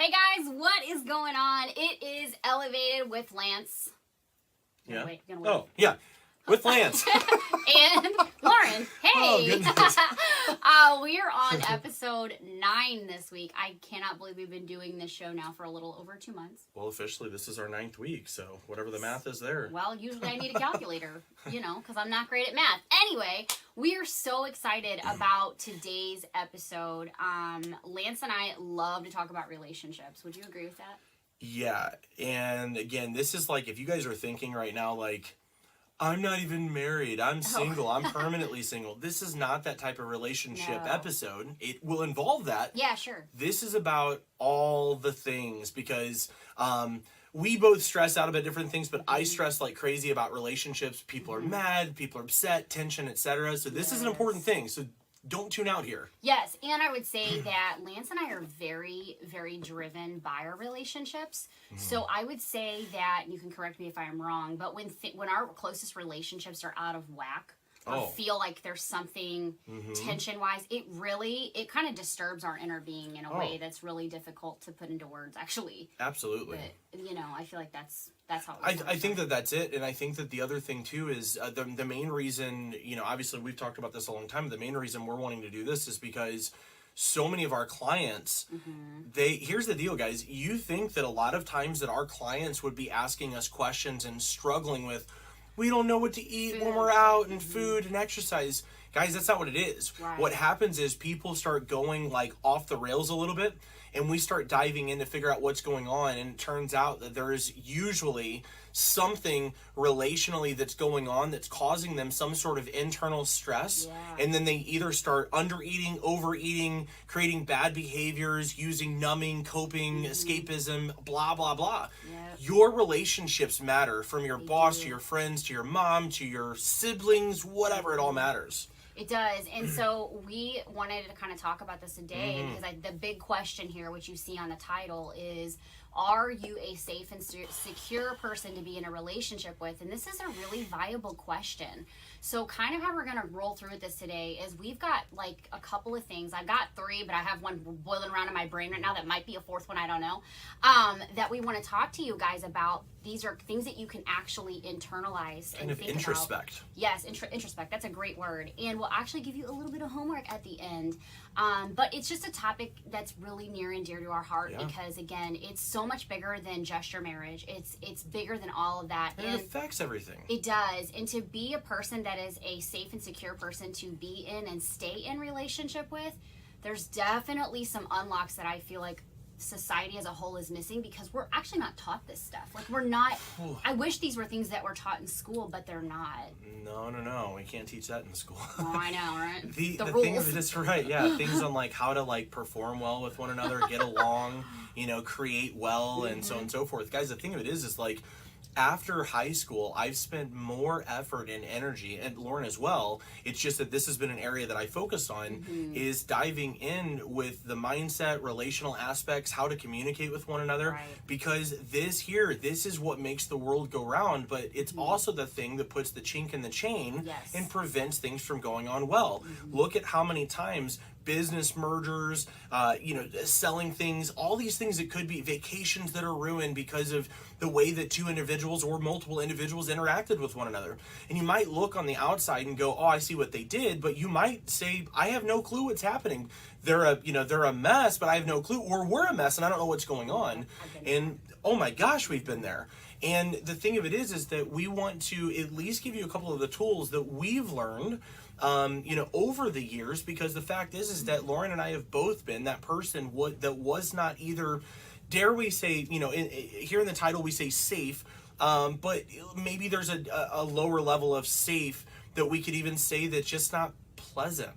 Hey guys, what is going on? It is Elevated with Lance. Yeah. Wait, oh, yeah. With Lance. And Lauren. Hey. Oh, goodness. We are on episode 9 this week. I cannot believe we've been doing this show now for a little over 2 months. Well, officially, this is our 9th week, so whatever the math is there. Well, usually I need a calculator, because I'm not great at math. Anyway, we are so excited about today's episode. Lance and I love to talk about relationships. Would you agree with that? Yeah, and again, this is like, if you guys are thinking right now, like, I'm not even married, I'm single, I'm permanently single. This is not that type of relationship episode. It will involve that. Yeah, sure. This is about all the things because we both stress out about different things, but I stress like crazy about relationships. People are mad, people are upset, tension, etc. So this is an important thing. So don't tune out here. Yes, and I would say that Lance and I are very, very driven by our relationships. So I would say that, you can correct me if I'm wrong, but when our closest relationships are out of whack, or feel like there's something tension-wise, it kind of disturbs our inner being in a way that's really difficult to put into words, actually. Absolutely. But, I feel like that's how I think that's it, and I think that the other thing, too, is the main reason, obviously we've talked about this a long time, the main reason we're wanting to do this is because so many of our clients, here's the deal, guys, you think that a lot of times that our clients would be asking us questions and struggling with, we don't know what to eat when we're out, and food and exercise. Guys, that's not what it is. Right. What happens is people start going like off the rails a little bit, and we start diving in to figure out what's going on, and it turns out that there is usually something relationally that's going on that's causing them some sort of internal stress, and then they either start undereating, overeating, creating bad behaviors, using numbing, coping, escapism, blah, blah, blah. Your relationships matter, from your boss to your friends to your mom to your siblings, whatever, it all matters. It does. And so we wanted to kind of talk about this today because the big question here, which you see on the title, is, are you a safe and secure person to be in a relationship with? And this is a really viable question. So kind of how we're going to roll through with this today is we've got like a couple of things. I've got 3, but I have one boiling around in my brain right now that might be a 4th one, I don't know, that we want to talk to you guys about. These are things that you can actually internalize and think introspect. About. Yes, introspect. That's a great word. And we'll actually give you a little bit of homework at the end. But it's just a topic that's really near and dear to our heart because, again, it's so much bigger than just your marriage. It's bigger than all of that. And it affects everything. It does. And to be a person that is a safe and secure person to be in and stay in relationship with, there's definitely some unlocks that I feel like society as a whole is missing because we're actually not taught this stuff. Like, we're not. I wish these were things that were taught in school, but they're not. No. We can't teach that in school. Oh, I know, right? The rules. thing of it is, right, yeah, things on like how to like perform well with one another, get along, create well, and so on and so forth. Guys, the thing of it is like, after high school, I've spent more effort and energy, and Lauren as well. It's just that this has been an area that I focused on, is diving in with the mindset, relational aspects, how to communicate with one another, because this is what makes the world go round, but it's also the thing that puts the chink in the chain and prevents things from going on well. Look at how many times business mergers, selling things, all these things that could be vacations that are ruined because of the way that 2 individuals or multiple individuals interacted with one another. And you might look on the outside and go, oh, I see what they did, but you might say, I have no clue what's happening. They're a mess, but I have no clue, or we're a mess and I don't know what's going on. And oh my gosh, we've been there. And the thing of it is that we want to at least give you a couple of the tools that we've learned over the years, because the fact is that Lauren and I have both been that person that was not either, dare we say, here in the title we say safe, but maybe there's a lower level of safe that we could even say that's just not pleasant.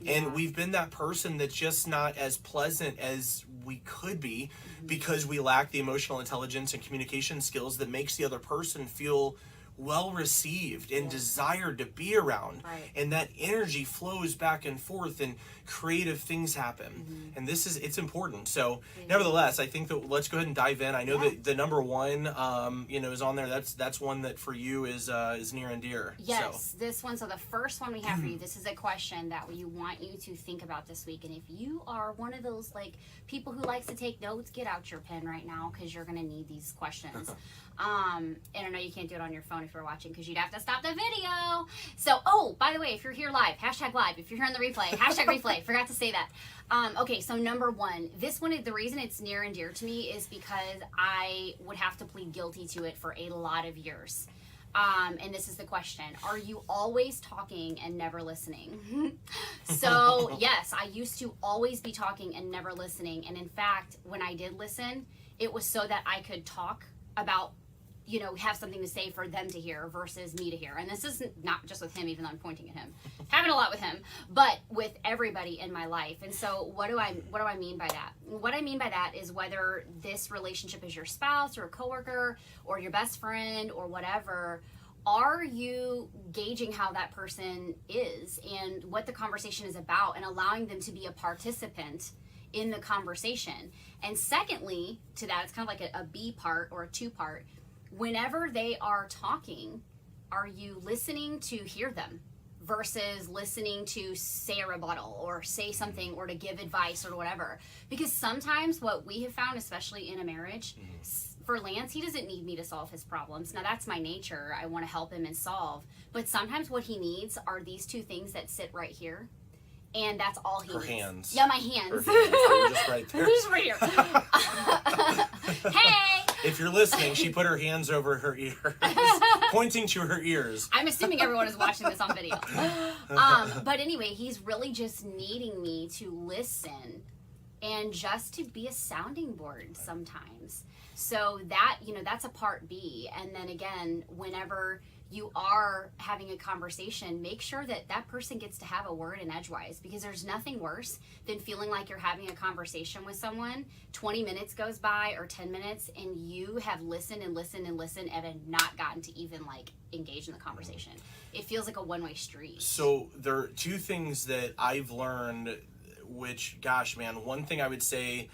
And we've been that person that's just not as pleasant as we could be because we lack the emotional intelligence and communication skills that makes the other person feel well received and desired to be around. Right. And that energy flows back and forth and creative things happen. And it's important. So nevertheless, I think that let's go ahead and dive in. I know that the number one, is on there. That's one that for you is near and dear. Yes, this one. So the first one we have for you, this is a question that we want you to think about this week. And if you are one of those like people who likes to take notes, get out your pen right now because you're going to need these questions. And I know you can't do it on your phone if you're watching because you'd have to stop the video. So, by the way, if you're here live, #live. If you're here on the replay, #replay. Forgot to say that. Okay, so number one, this one, the reason it's near and dear to me is because I would have to plead guilty to it for a lot of years. And this is the question. Are you always talking and never listening? So, yes, I used to always be talking and never listening. And in fact, when I did listen, it was so that I could talk about, have something to say for them to hear versus me to hear. And this is not just with him, even though I'm pointing at him. Having a lot with him, but with everybody in my life. And so what do I mean by that? What I mean by that is whether this relationship is your spouse or a coworker or your best friend or whatever, are you gauging how that person is and what the conversation is about and allowing them to be a participant in the conversation? And secondly, to that, it's kind of like a B part or a two part. Whenever they are talking, are you listening to hear them versus listening to say a rebuttal or say something or to give advice or whatever? Because sometimes what we have found, especially in a marriage, for Lance, he doesn't need me to solve his problems. Now, that's my nature. I want to help him and solve. But sometimes what he needs are these two things that sit right here. And that's all he needs. Her hands. Yeah, my hands. Her hands. They were just right there. They're just right here. Hey! If you're listening, she put her hands over her ears, pointing to her ears. I'm assuming everyone is watching this on video. But anyway, he's really just needing me to listen and just to be a sounding board sometimes. So that, that's a part B. And then again, whenever you are having a conversation, make sure that that person gets to have a word in edgewise, because there's nothing worse than feeling like you're having a conversation with someone, 20 minutes goes by or 10 minutes, and you have listened and listened and listened and have not gotten to even engage in the conversation. It feels like a one-way street. So there are two things that I've learned, which, gosh, man, one thing I would say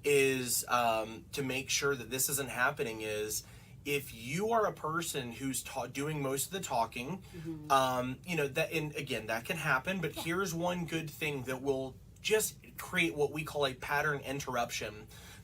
is to make sure that this isn't happening is, if you are a person who's doing most of the talking, that, and again, that can happen, but here's one good thing that will just create what we call a pattern interruption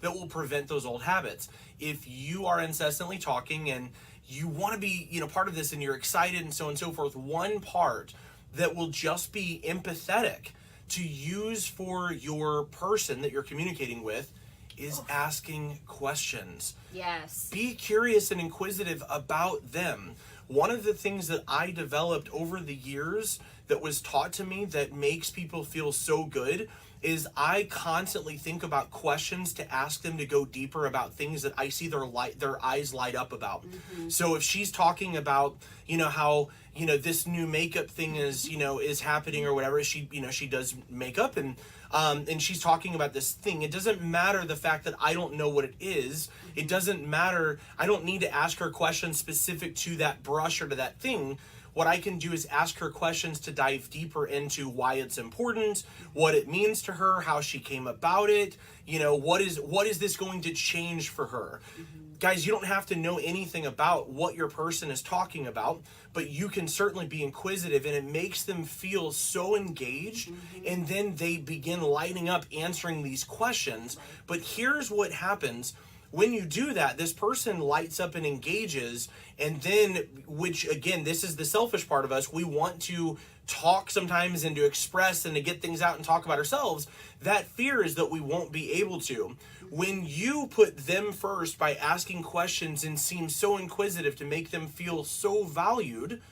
that will prevent those old habits. If you are incessantly talking and you want to be, part of this and you're excited and so on and so forth, one part that will just be empathetic to use for your person that you're communicating with is asking questions. Yes. Be curious and inquisitive about them. One of the things that I developed over the years that was taught to me that makes people feel so good is I constantly think about questions to ask them to go deeper about things that I see their eyes light up about. Mm-hmm. So if she's talking about, how, this new makeup thing is happening or whatever, she does makeup and she's talking about this thing. It doesn't matter the fact that I don't know what it is. It doesn't matter. I don't need to ask her questions specific to that brush or to that thing. What I can do is ask her questions to dive deeper into why it's important, what it means to her, how she came about it, what is this going to change for her. Mm-hmm. Guys, you don't have to know anything about what your person is talking about, but you can certainly be inquisitive, and it makes them feel so engaged, and then they begin lighting up answering these questions. But here's what happens. When you do that, this person lights up and engages, and then, which again, this is the selfish part of us, we want to talk sometimes and to express and to get things out and talk about ourselves. That fear is that we won't be able to. When you put them first by asking questions and seem so inquisitive to make them feel so valued,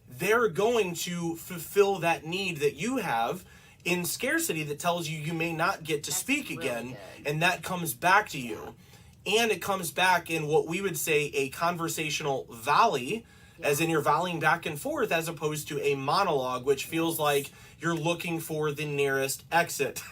they're going to fulfill that need that you have in scarcity that tells you you may not get to speak again, and that comes back to you. And it comes back in what we would say a conversational valley as in you're volleying back and forth, as opposed to a monologue, which feels like you're looking for the nearest exit.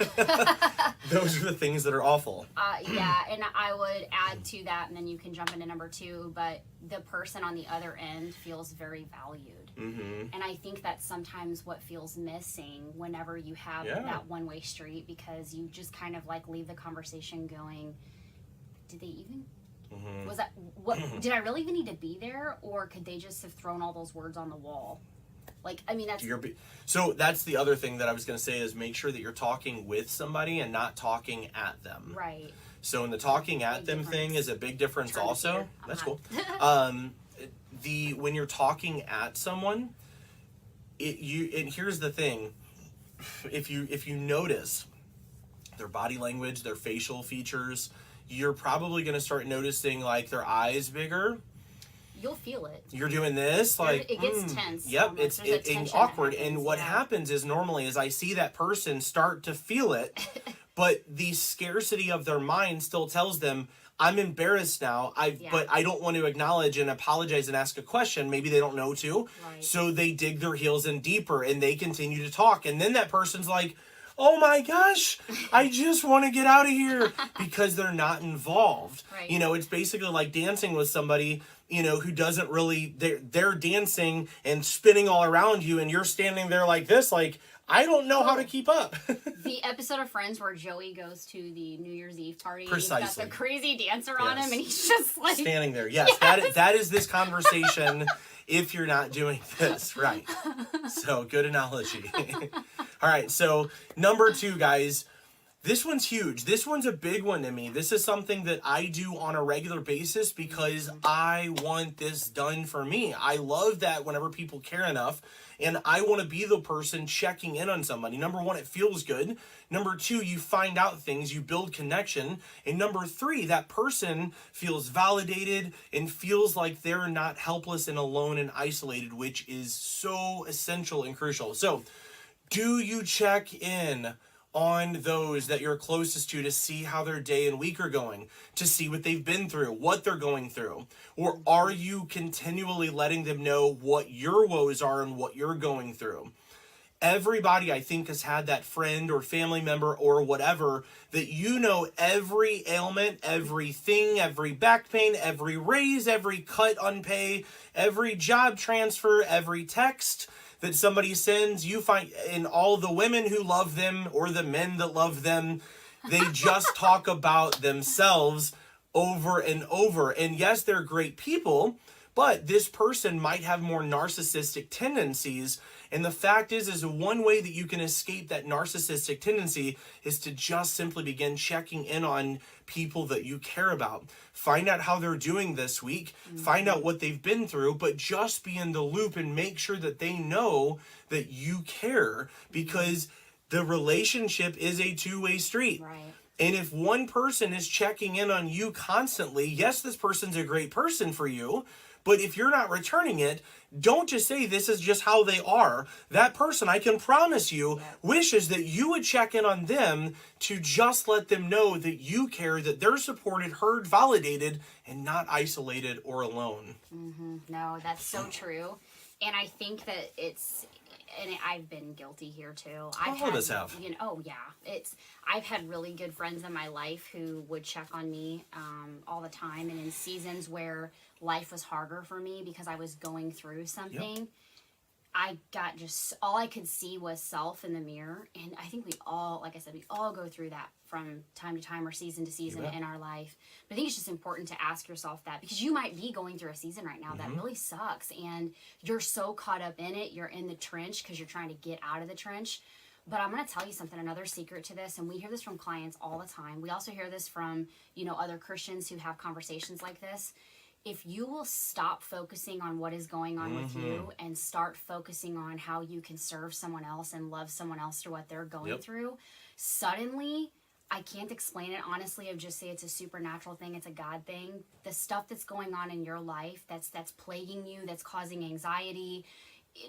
Those are the things that are awful. Yeah, and I would add to that, and then you can jump into number 2, but the person on the other end feels very valued. Mm-hmm. And I think that's sometimes what feels missing whenever you have that one-way street, because you just kind of like leave the conversation going, did they even... Was that what? Did I really even need to be there, or could they just have thrown all those words on the wall? Like, I mean, that's so. That's the other thing that I was going to say is make sure that you're talking with somebody and not talking at them. Right. So, in the talking at them thing is a big difference. Also, that's cool. When you're talking at someone, and here's the thing: if you notice their body language, their facial features, you're probably going to start noticing like their eyes bigger. You'll feel it. You're doing this, like it gets tense. Yep, it's awkward. And what happens is normally is I see that person start to feel it, but the scarcity of their mind still tells them, I'm embarrassed now. But I don't want to acknowledge and apologize and ask a question. Maybe they don't know to. Right. So they dig their heels in deeper and they continue to talk. And then that person's like, oh my gosh, I just want to get out of here, because they're not involved. Right. You know, it's basically like dancing with somebody, you know, who doesn't really, they're dancing and spinning all around you and you're standing there like this, like, I don't know how to keep up. The episode of Friends where Joey goes to the New Year's Eve party. Precisely. He's got the crazy dancer on him and he's just like... standing there. Yes, that is this conversation if you're not doing this. Right. So, good analogy. All right, so number 2, guys. This one's huge. This one's a big one to me. This is something that I do on a regular basis because I want this done for me. I love that whenever people care enough, and I want to be the person checking in on somebody. Number 1, it feels good. Number 2, you find out things, you build connection. And number 3, that person feels validated and feels like they're not helpless and alone and isolated, which is so essential and crucial. So, do you check in on those that you're closest to see how their day and week are going, to see what they've been through, what they're going through? Or are you continually letting them know what your woes are and what you're going through? Everybody, I think, has had that friend or family member or whatever that you know every ailment, everything, every back pain, every raise, every cut on pay, every job transfer, every text that somebody sends. You find in all the women who love them or the men that love them, they just talk about themselves over and over. And yes, they're great people, but this person might have more narcissistic tendencies. And the fact is one way that you can escape that narcissistic tendency is to just simply begin checking in on people that you care about. Find out how they're doing this week. Find out what they've been through, but just be in the loop and make sure that they know that you care, because the relationship is a two-way street. Right. And if one person is checking in on you constantly, yes, this person's a great person for you, but if you're not returning it, don't just say this is just how they are. That person, I can promise you, wishes that you would check in on them to just let them know that you care, that they're supported, heard, validated, and not isolated or alone. No, that's so true. And I think that and I've been guilty here too. All of us have. You know, I've had really good friends in my life who would check on me all the time, and in seasons where life was harder for me because I was going through something, I got just, all I could see was self in the mirror. And I think we all, like I said, we all go through that from time to time or season to season in our life. But I think it's just important to ask yourself that, because you might be going through a season right now that really sucks, and you're so caught up in it, you're in the trench because you're trying to get out of the trench. But I'm going to tell you something, another secret to this, and we hear this from clients all the time. We also hear this from, other Christians who have conversations like this. If you will stop focusing on what is going on with you and start focusing on how you can serve someone else and love someone else through what they're going through, suddenly, I can't explain it honestly. I would just say it's a supernatural thing. It's a God thing. The stuff that's going on in your life that's plaguing you, that's causing anxiety,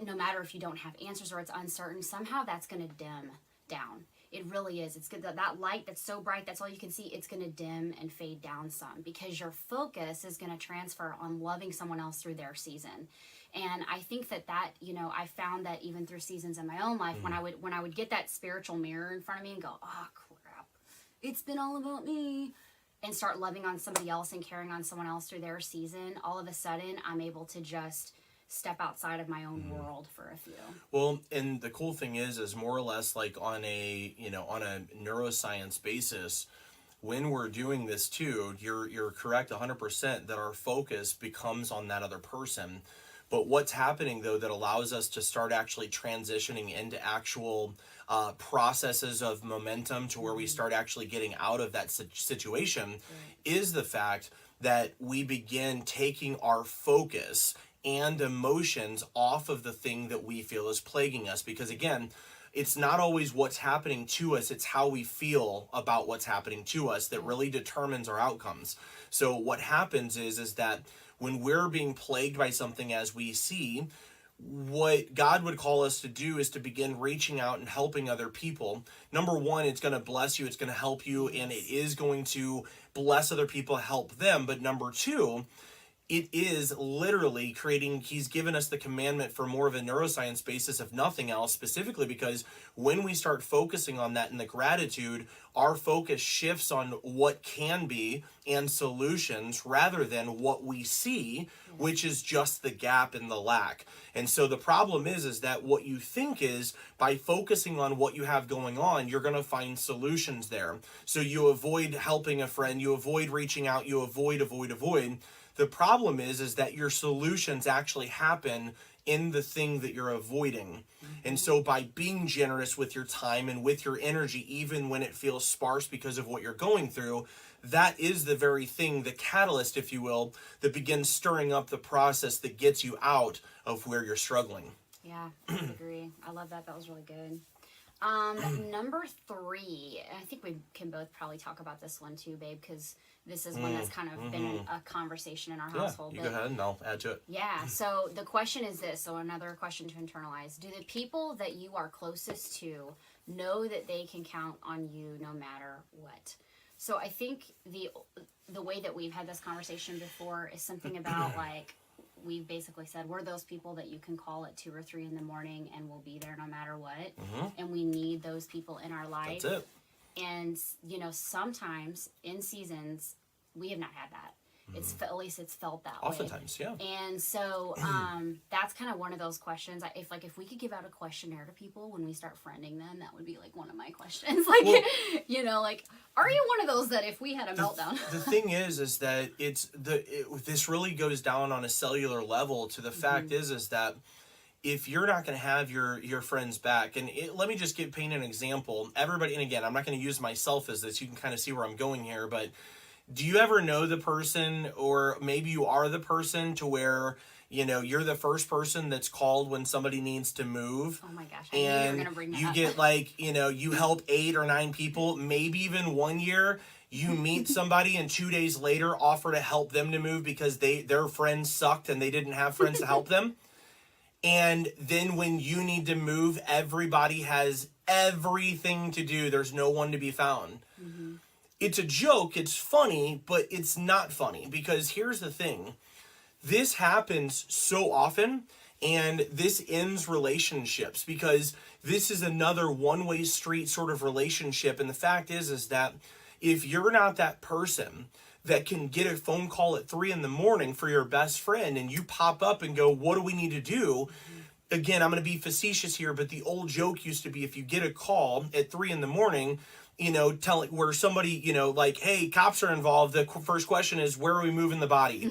no matter if you don't have answers or it's uncertain, somehow that's going to dim down. It really is. It's good that light that's so bright, that's all you can see, it's going to dim and fade down some, because your focus is going to transfer on loving someone else through their season. And I think that I found that even through seasons in my own life, when I would get that spiritual mirror in front of me and go, oh crap, it's been all about me, and start loving on somebody else and caring on someone else through their season, all of a sudden I'm able to just step outside of my own world for a few. Well, and the cool thing is more or less like on a neuroscience basis, when we're doing this too, you're correct 100% that our focus becomes on that other person. But what's happening though that allows us to start actually transitioning into actual processes of momentum to where we start actually getting out of that situation is the fact that we begin taking our focus and emotions off of the thing that we feel is plaguing us. Because again, it's not always what's happening to us, it's how we feel about what's happening to us that really determines our outcomes. So what happens is that when we're being plagued by something as we see, what God would call us to do is to begin reaching out and helping other people. Number one, it's going to bless you, it's going to help you, and it is going to bless other people, help them. But number two, it is literally creating, he's given us the commandment for more of a neuroscience basis, if nothing else, specifically because when we start focusing on that in the gratitude, our focus shifts on what can be and solutions rather than what we see, which is just the gap and the lack. And so the problem is that what you think is by focusing on what you have going on, you're going to find solutions there. So you avoid helping a friend, you avoid reaching out, you avoid. The problem is that your solutions actually happen in the thing that you're avoiding. And so by being generous with your time and with your energy, even when it feels sparse because of what you're going through, that is the very thing, the catalyst, if you will, that begins stirring up the process that gets you out of where you're struggling. Yeah, I agree. I love that. That was really good. Number 3, and I think we can both probably talk about this one too, babe, because this is one that's kind of been a conversation in our household. You go ahead and I'll add to it. Yeah, so the question is this, so another question to internalize. Do the people that you are closest to know that they can count on you no matter what? So I think the way that we've had this conversation before is something about like, we've basically said we're those people that you can call at 2 or 3 in the morning and we'll be there no matter what. And we need those people in our life. That's it. And sometimes in seasons we have not had that. It's at least it's felt that Oftentimes, way. yeah. And so that's kind of one of those questions. If we could give out a questionnaire to people when we start friending them, that would be like one of my questions. Like, well, are you one of those that if we had a meltdown? The thing is that this really goes down on a cellular level to the fact is that if you're not going to have your friends back, and let me just paint an example. Everybody, and again, I'm not going to use myself as this. You can kind of see where I'm going here, but do you ever know the person, or maybe you are the person to where, you're the first person that's called when somebody needs to move? Oh my gosh, I knew you were going to bring that up. You get you help 8 or 9 people, maybe even one year, you meet somebody and 2 days later offer to help them to move because their friends sucked and they didn't have friends to help them. And then when you need to move, everybody has everything to do. There's no one to be found. It's a joke, it's funny, but it's not funny, because here's the thing. This happens so often, and this ends relationships, because this is another one-way street sort of relationship. And the fact is that if you're not that person that can get a phone call at 3 in the morning for your best friend, and you pop up and go, what do we need to do? Again, I'm going to be facetious here, but the old joke used to be, if you get a call at 3 in the morning, telling where somebody, like, hey, cops are involved, the first question is, where are we moving the body?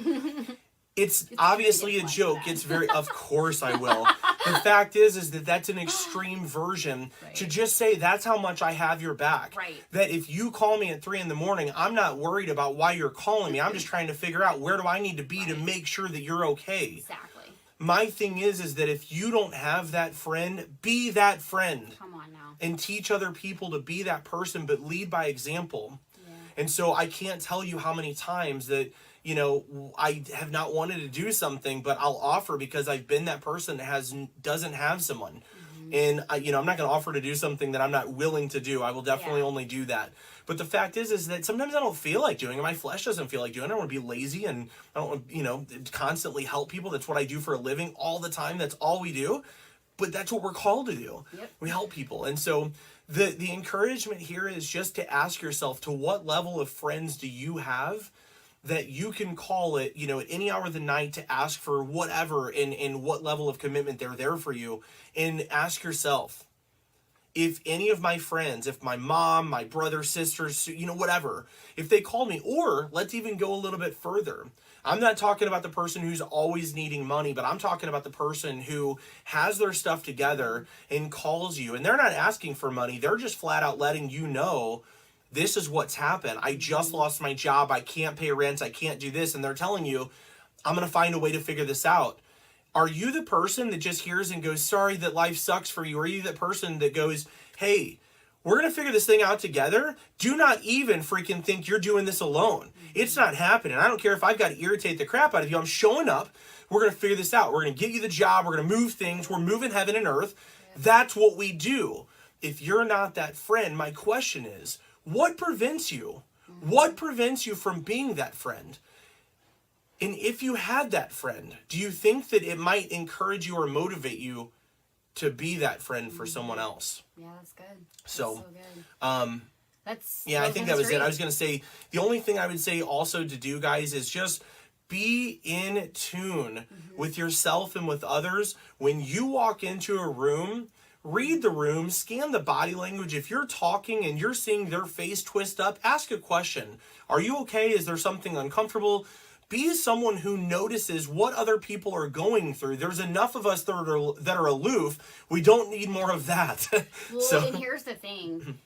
It's obviously a joke. It's of course I will. The fact is that that's an extreme version to just say, that's how much I have your back. Right. That if you call me at 3 in the morning, I'm not worried about why you're calling me. I'm just trying to figure out, where do I need to be to make sure that you're okay? Exactly. My thing is that if you don't have that friend, be that friend. Come on now. And teach other people to be that person, but lead by example. Yeah. And so I can't tell you how many times that, I have not wanted to do something, but I'll offer because I've been that person that doesn't have someone. And I'm not going to offer to do something that I'm not willing to do. I will definitely only do that. But the fact is that sometimes I don't feel like doing it. My flesh doesn't feel like doing it. I don't want to be lazy, and I don't want to, constantly help people. That's what I do for a living all the time. That's all we do. But that's what we're called to do. Yep. We help people. And so the encouragement here is just to ask yourself, to what level of friends do you have that you can call it, at any hour of the night to ask for whatever, and what level of commitment they're there for you. And ask yourself, if any of my friends, if my mom, my brother, sisters, whatever, if they called me, or let's even go a little bit further. I'm not talking about the person who's always needing money, but I'm talking about the person who has their stuff together and calls you, and they're not asking for money. They're just flat out letting you know, this is what's happened. I just lost my job. I can't pay rent. I can't do this. And they're telling you, I'm going to find a way to figure this out. Are you the person that just hears and goes, sorry that life sucks for you? Or are you the person that goes, hey, we're going to figure this thing out together. Do not even freaking think you're doing this alone. It's not happening. I don't care if I've got to irritate the crap out of you. I'm showing up. We're going to figure this out. We're going to get you the job. We're going to move things. We're moving heaven and earth. That's what we do. If you're not that friend, my question is, what prevents you? What prevents you from being that friend? And if you had that friend, do you think that it might encourage you or motivate you to be that friend for someone else? Yeah, that's good. That's so good. I think that was it. I was going to say, the only thing I would say also to do, guys, is just be in tune with yourself and with others. When you walk into a room, read the room, scan the body language. If you're talking and you're seeing their face twist up, ask a question. Are you okay? Is there something uncomfortable? Be someone who notices what other people are going through. There's enough of us that are aloof. We don't need more of that. Well, and here's the thing.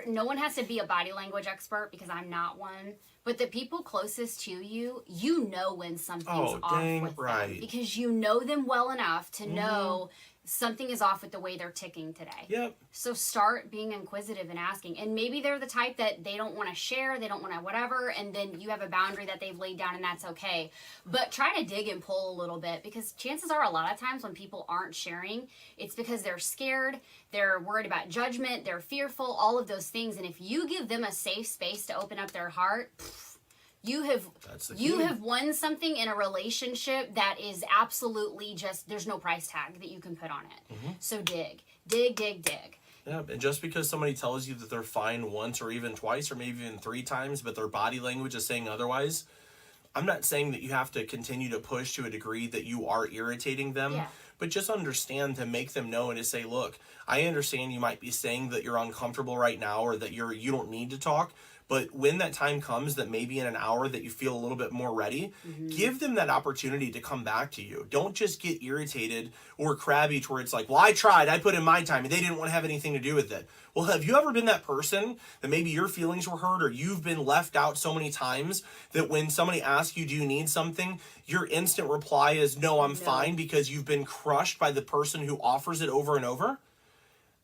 No one has to be a body language expert, because I'm not one. But the people closest to you, when something's off with them. Because you know them well enough to know something is off with the way they're ticking today. Yep. So start being inquisitive and asking. And maybe they're the type that they don't want to share, they don't want to whatever, and then you have a boundary that they've laid down, and that's okay. But try to dig and pull a little bit, because chances are a lot of times when people aren't sharing, it's because they're scared, they're worried about judgment, they're fearful, all of those things. And if you give them a safe space to open up their heart, you have won something in a relationship that is absolutely just, there's no price tag that you can put on it. So dig. Yeah, and just because somebody tells you that they're fine once or even twice or maybe even 3 times, but their body language is saying otherwise, I'm not saying that you have to continue to push to a degree that you are irritating them, but just understand, to make them know and to say, look, I understand you might be saying that you're uncomfortable right now, or that you don't need to talk. But when that time comes, that maybe in an hour that you feel a little bit more ready, give them that opportunity to come back to you. Don't just get irritated or crabby to where it's like, well, I tried, I put in my time, and they didn't want to have anything to do with it. Well, have you ever been that person that maybe your feelings were hurt, or you've been left out so many times that when somebody asks you, do you need something, your instant reply is, no, I'm fine, because you've been crushed by the person who offers it over and over?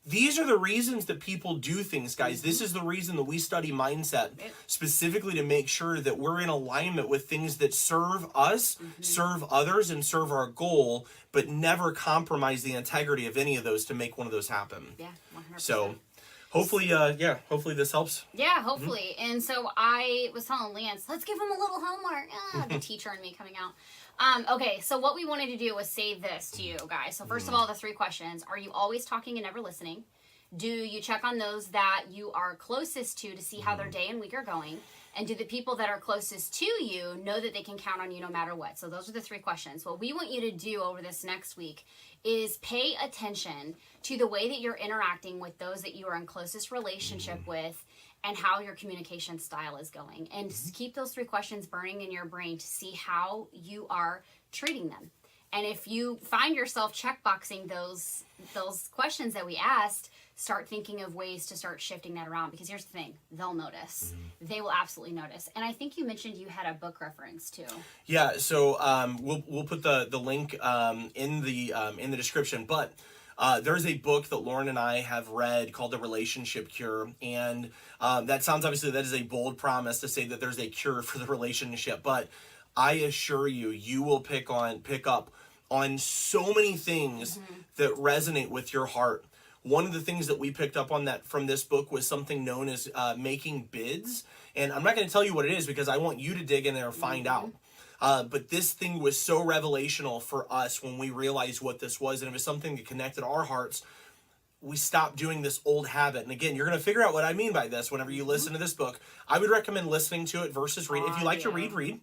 These are the reasons that people do things, guys. This is the reason that we study mindset, specifically to make sure that we're in alignment with things that serve us, serve others, and serve our goal, but never compromise the integrity of any of those to make one of those happen. Yeah, 100%. So hopefully, hopefully this helps. Yeah, hopefully. And so I was telling Lance, let's give him a little homework. The teacher in me coming out. Okay, so what we wanted to do was save this to you guys. So first of all, the 3 questions. Are you always talking and never listening? Do you check on those that you are closest to see how their day and week are going? And do the people that are closest to you know that they can count on you no matter what? So those are the 3 questions. What we want you to do over this next week is pay attention to the way that you're interacting with those that you are in closest relationship with, and how your communication style is going. And keep those 3 questions burning in your brain to see how you are treating them. And if you find yourself checkboxing those questions that we asked, start thinking of ways to start shifting that around. Because here's the thing, they'll notice. They will absolutely notice. And I think you mentioned you had a book reference too. Yeah, so we'll put the link in the description. But there's a book that Lauren and I have read called The Relationship Cure. And that sounds, obviously, that is a bold promise to say that there's a cure for the relationship. But I assure you, you will pick up on so many things that resonate with your heart. One of the things that we picked up on that from this book was something known as making bids. And I'm not going to tell you what it is because I want you to dig in there and find out. But this thing was so revelational for us when we realized what this was, and it was something that connected our hearts. We stopped doing this old habit. And again, you're going to figure out what I mean by this whenever you listen to this book. I would recommend listening to it versus read. If you like to read, read.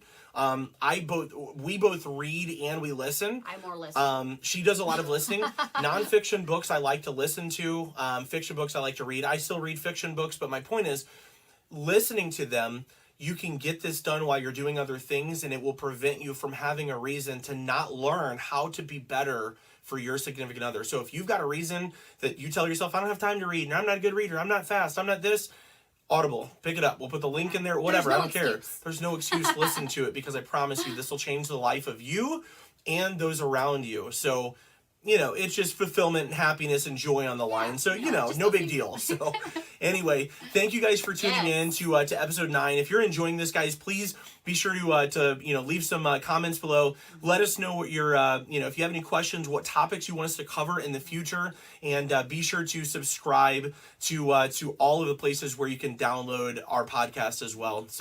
We both read and we listen. I more listen. She does a lot of listening. Nonfiction books I like to listen to. Fiction books I like to read. I still read fiction books, but my point is, listening to them, you can get this done while you're doing other things, and it will prevent you from having a reason to not learn how to be better for your significant other. So if you've got a reason that you tell yourself, I don't have time to read, and I'm not a good reader, I'm not fast, I'm not this, Audible, pick it up. We'll put the link in there, whatever, I don't care. There's no excuse. Listen to it, because I promise you this will change the life of you and those around you. So, it's just fulfillment and happiness and joy on the line. So, no big deal. So anyway, thank you guys for tuning in to episode 9. If you're enjoying this, guys, please be sure to leave some comments below. Let us know what your, if you have any questions, what topics you want us to cover in the future. And be sure to subscribe to all of the places where you can download our podcast as well. So